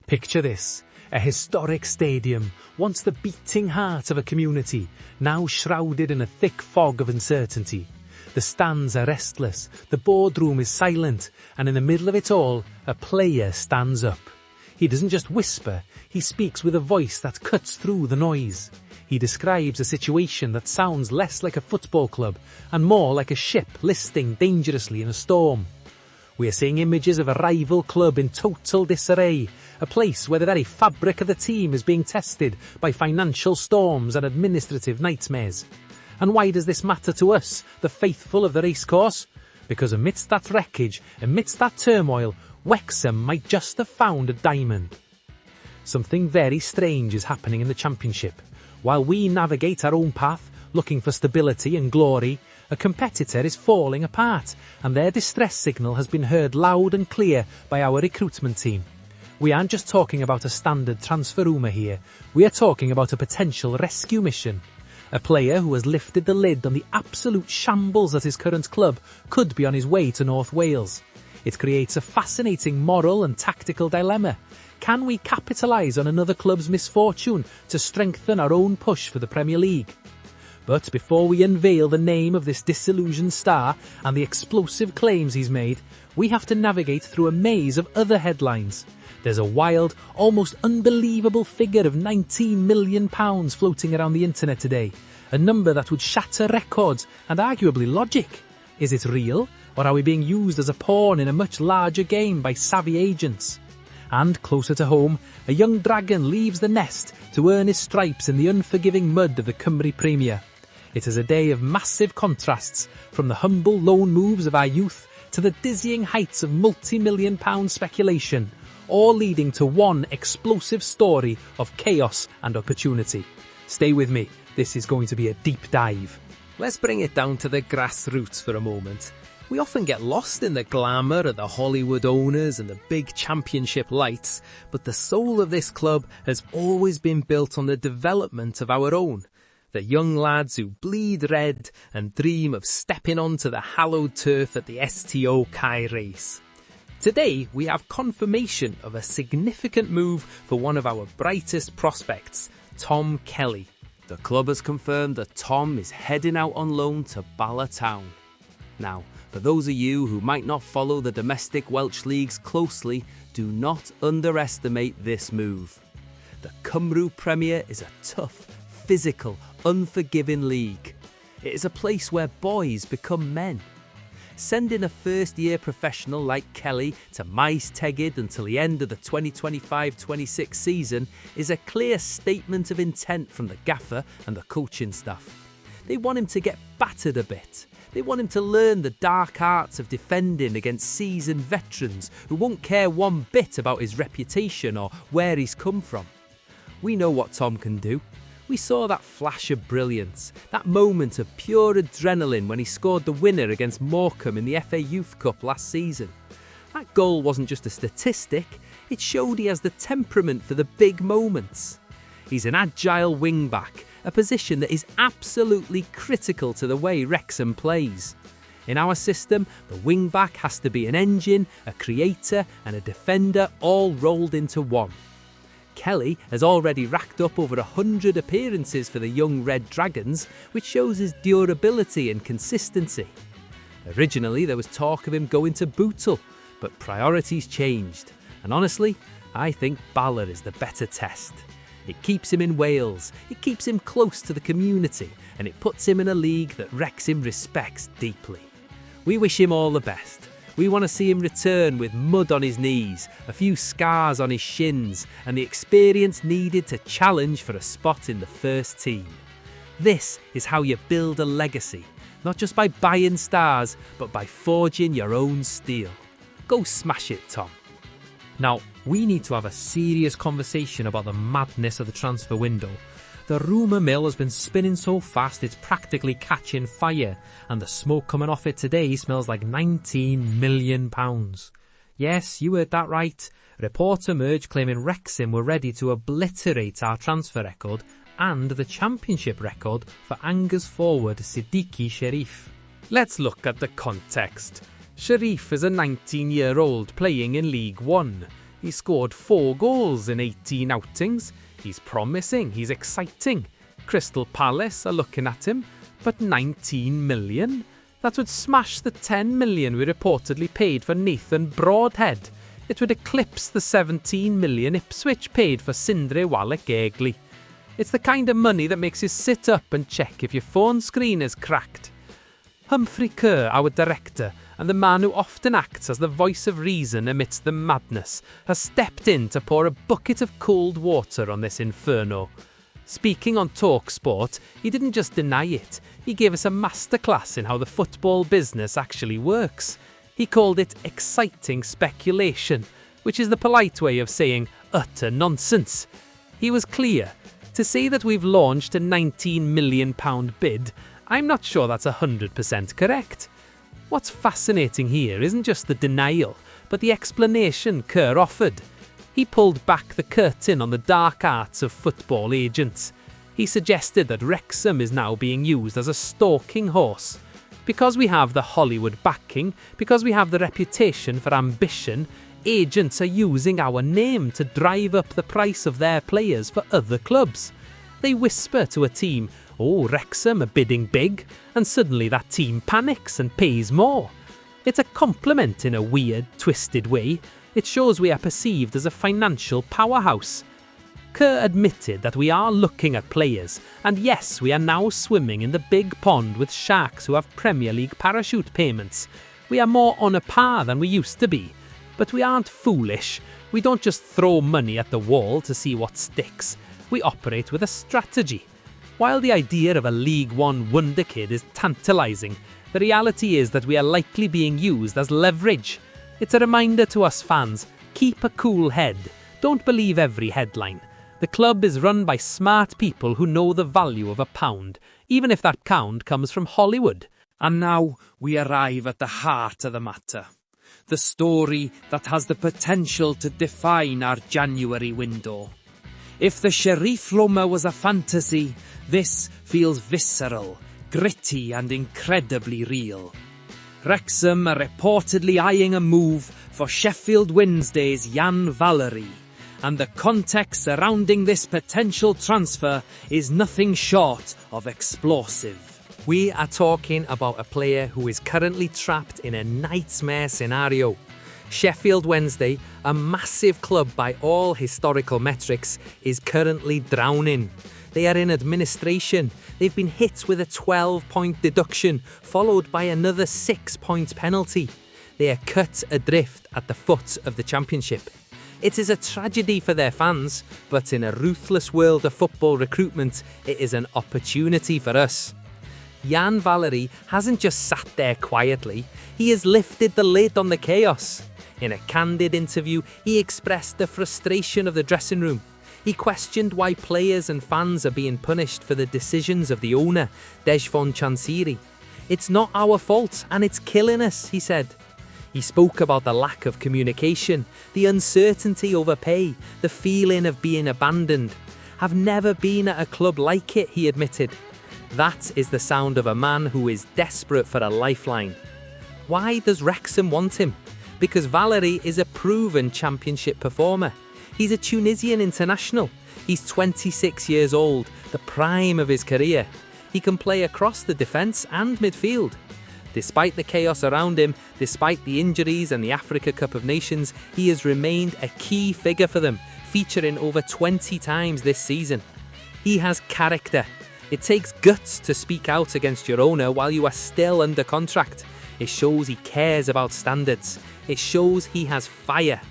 Picture this, a historic stadium, once the beating heart of a community, now shrouded in a thick fog of uncertainty. The stands are restless, the boardroom is silent, and in the middle of it all, a player stands up. He doesn't just whisper, he speaks with a voice that cuts through the noise. He describes a situation that sounds less like a football club and more like a ship listing dangerously in a storm. We are seeing images of a rival club in total disarray, a place where the very fabric of the team is being tested by financial storms and administrative nightmares. And why does this matter to us, the faithful of the racecourse? Because amidst that wreckage, amidst that turmoil, Wrexham might just have found a diamond. Something very strange is happening in the Championship. While we navigate our own path, looking for stability and glory, a competitor is falling apart, and their distress signal has been heard loud and clear by our recruitment team. We aren't just talking about a standard transfer rumour here, we are talking about a potential rescue mission. A player who has lifted the lid on the absolute shambles at his current club could be on his way to North Wales. It creates a fascinating moral and tactical dilemma. Can we capitalise on another club's misfortune to strengthen our own push for the Premier League? But before we unveil the name of this disillusioned star and the explosive claims he's made, we have to navigate through a maze of other headlines. There's a wild, almost unbelievable figure of £19 million floating around the internet today, a number that would shatter records and arguably logic. Is it real, or are we being used as a pawn in a much larger game by savvy agents? And closer to home, a young dragon leaves the nest to earn his stripes in the unforgiving mud of the Cymru Premier. It is a day of massive contrasts, from the humble loan moves of our youth to the dizzying heights of multi-million-pound speculation, all leading to one explosive story of chaos and opportunity. Stay with me, this is going to be a deep dive. Let's bring it down to the grassroots for a moment. We often get lost in the glamour of the Hollywood owners and the big championship lights, but the soul of this club has always been built on the development of our own. The young lads who bleed red and dream of stepping onto the hallowed turf at the STO Kai race. Today, we have confirmation of a significant move for one of our brightest prospects, Tom Kelly. The club has confirmed that Tom is heading out on loan to Bala Town. Now, for those of you who might not follow the domestic Welsh leagues closely, do not underestimate this move. The Cymru Premier is a tough, physical, unforgiving league. It is a place where boys become men. Sending a first-year professional like Kelly to Maes Tegid until the end of the 2025-26 season is a clear statement of intent from the Gaffer and the coaching staff. They want him to get battered a bit. They want him to learn the dark arts of defending against seasoned veterans who won't care one bit about his reputation or where he's come from. We know what Tom can do. We saw that flash of brilliance, that moment of pure adrenaline when he scored the winner against Morecambe in the FA Youth Cup last season. That goal wasn't just a statistic, it showed he has the temperament for the big moments. He's an agile wing-back, a position that is absolutely critical to the way Wrexham plays. In our system, the wing-back has to be an engine, a creator and a defender all rolled into one. Kelly has already racked up over 100 appearances for the young Red Dragons, which shows his durability and consistency. Originally there was talk of him going to Bootle, but priorities changed, and honestly, I think Bala is the better test. It keeps him in Wales, it keeps him close to the community, and it puts him in a league that Wrexham respects deeply. We wish him all the best. We want to see him return with mud on his knees, a few scars on his shins, and the experience needed to challenge for a spot in the first team. This is how you build a legacy, not just by buying stars, but by forging your own steel. Go smash it, Tom. Now, we need to have a serious conversation about the madness of the transfer window. The rumour mill has been spinning so fast it's practically catching fire, and the smoke coming off it today smells like £19 million. Yes, you heard that right. Reports emerged claiming Wrexham were ready to obliterate our transfer record and the championship record for Angers forward Siddiqui Sherif. Let's look at the context. Sherif is a 19-year-old playing in League One. He scored 4 goals in 18 outings. He's promising, he's exciting. Crystal Palace are looking at him, but 19 million? That would smash the 10 million we reportedly paid for Nathan Broadhead. It would eclipse the 17 million Ipswich paid for Sindre Wallach-Egley. It's the kind of money that makes you sit up and check if your phone screen is cracked. Humphrey Kerr, our director, and the man who often acts as the voice of reason amidst the madness, has stepped in to pour a bucket of cold water on this inferno. Speaking on TalkSport, he didn't just deny it, he gave us a masterclass in how the football business actually works. He called it exciting speculation, which is the polite way of saying utter nonsense. He was clear. To say that we've launched a £19 million bid, I'm not sure that's 100% correct. What's fascinating here isn't just the denial, but the explanation Kerr offered. He pulled back the curtain on the dark arts of football agents. He suggested that Wrexham is now being used as a stalking horse. Because we have the Hollywood backing, because we have the reputation for ambition, agents are using our name to drive up the price of their players for other clubs. They whisper to a team, "Oh, Wrexham are bidding big," and suddenly that team panics and pays more. It's a compliment in a weird, twisted way. It shows we are perceived as a financial powerhouse. Kerr admitted that we are looking at players, and yes, we are now swimming in the big pond with sharks who have Premier League parachute payments. We are more on a par than we used to be. But we aren't foolish. We don't just throw money at the wall to see what sticks. We operate with a strategy. While the idea of a League One wonder kid is tantalising, the reality is that we are likely being used as leverage. It's a reminder to us fans, keep a cool head. Don't believe every headline. The club is run by smart people who know the value of a pound, even if that pound comes from Hollywood. And now we arrive at the heart of the matter. The story that has the potential to define our January window. If the Sheriff Loma was a fantasy, this feels visceral, gritty and incredibly real. Wrexham are reportedly eyeing a move for Sheffield Wednesday's Valery, and the context surrounding this potential transfer is nothing short of explosive. We are talking about a player who is currently trapped in a nightmare scenario. Sheffield Wednesday, a massive club by all historical metrics, is currently drowning. They are in administration. They've been hit with a 12-point deduction, followed by another 6-point penalty. They are cut adrift at the foot of the Championship. It is a tragedy for their fans, but in a ruthless world of football recruitment, it is an opportunity for us. Valery hasn't just sat there quietly, he has lifted the lid on the chaos. In a candid interview, he expressed the frustration of the dressing room. He questioned why players and fans are being punished for the decisions of the owner, Dejphon Chansiri. "It's not our fault and it's killing us," he said. He spoke about the lack of communication, the uncertainty over pay, the feeling of being abandoned. "I've never been at a club like it," he admitted. That is the sound of a man who is desperate for a lifeline. Why does Wrexham want him? Because Valery is a proven Championship performer. He's a Tunisian international. He's 26 years old, the prime of his career. He can play across the defence and midfield. Despite the chaos around him, despite the injuries and the Africa Cup of Nations, he has remained a key figure for them, featuring over 20 times this season. He has character. It takes guts to speak out against your owner while you are still under contract. It shows he cares about standards. It shows he has fire.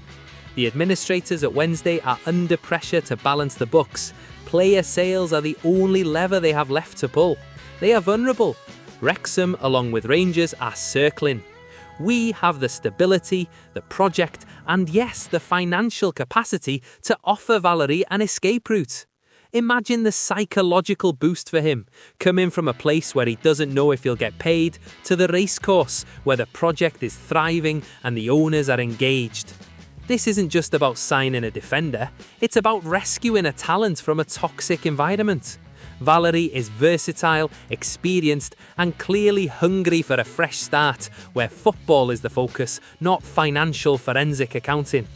The administrators at Wednesday are under pressure to balance the books. Player sales are the only lever they have left to pull. They are vulnerable. Wrexham, along with Rangers, are circling. We have the stability, the project, and yes, the financial capacity to offer Valery an escape route. Imagine the psychological boost for him, coming from a place where he doesn't know if he'll get paid, to the Racecourse, where the project is thriving and the owners are engaged. This isn't just about signing a defender, it's about rescuing a talent from a toxic environment. Valery is versatile, experienced, and clearly hungry for a fresh start, where football is the focus, not financial forensic accounting.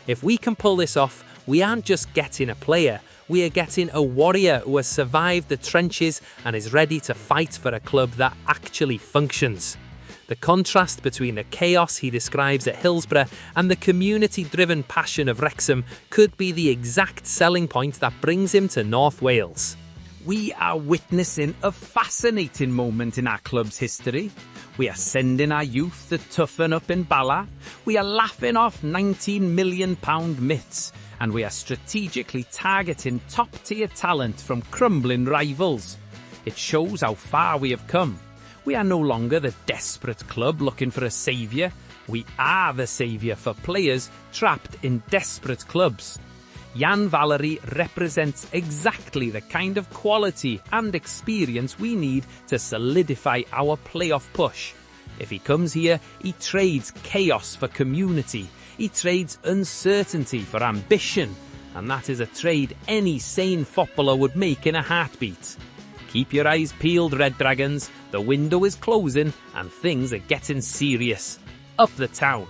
If we can pull this off, we aren't just getting a player, we are getting a warrior who has survived the trenches and is ready to fight for a club that actually functions. The contrast between the chaos he describes at Hillsborough and the community-driven passion of Wrexham could be the exact selling point that brings him to North Wales. We are witnessing a fascinating moment in our club's history. We are sending our youth to toughen up in Bala. We are laughing off £19 million myths. And we are strategically targeting top-tier talent from crumbling rivals. It shows how far we have come. We are no longer the desperate club looking for a saviour. We are the saviour for players trapped in desperate clubs. Jan Valery represents exactly the kind of quality and experience we need to solidify our playoff push. If he comes here, he trades chaos for community. He trades uncertainty for ambition. And that is a trade any sane footballer would make in a heartbeat. Keep your eyes peeled, Red Dragons. The window is closing and things are getting serious. Up the town.